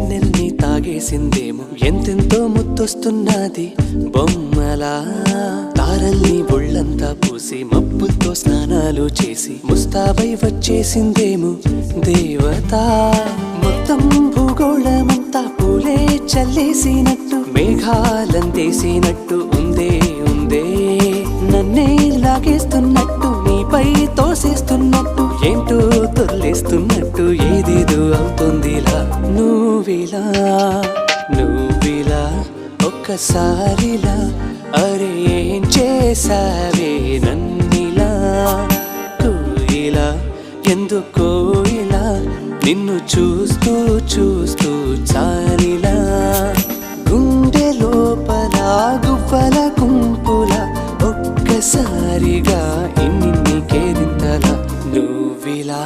వెన్నెల్ని తాగేసిందేమో ఎంతెంతో ముత్తొస్తున్నది బొమ్మలా తారల్ని ఒళ్ళంతా పూసి మబ్బులతో స్నానాలు చేసి ముస్తాబై వచ్చేసిందేమో దేవత మొత్తం భూగోళమంతా పూలే చల్లేసినట్టు మేఘాలందేసినట్టు ఉందే ఉందే నన్నే లాగేస్తున్నట్టు నీపై తోసేస్తున్నట్టు ఏంటో తొల్లేస్తున్నట్టు ఏదేదో అవుతుందిలా నువ్విలా ఒక్కసారిలా అరే ఏం చేసావే నన్నిలా కోయిలా ఎందుకో ఇలా నిన్ను చూస్తూ చూస్తూ చాలిలా గుండె లోపల గువ్వల గుంపుల ఒక్కసారిగా ఇన్ని కేరింతలా నువ్విలా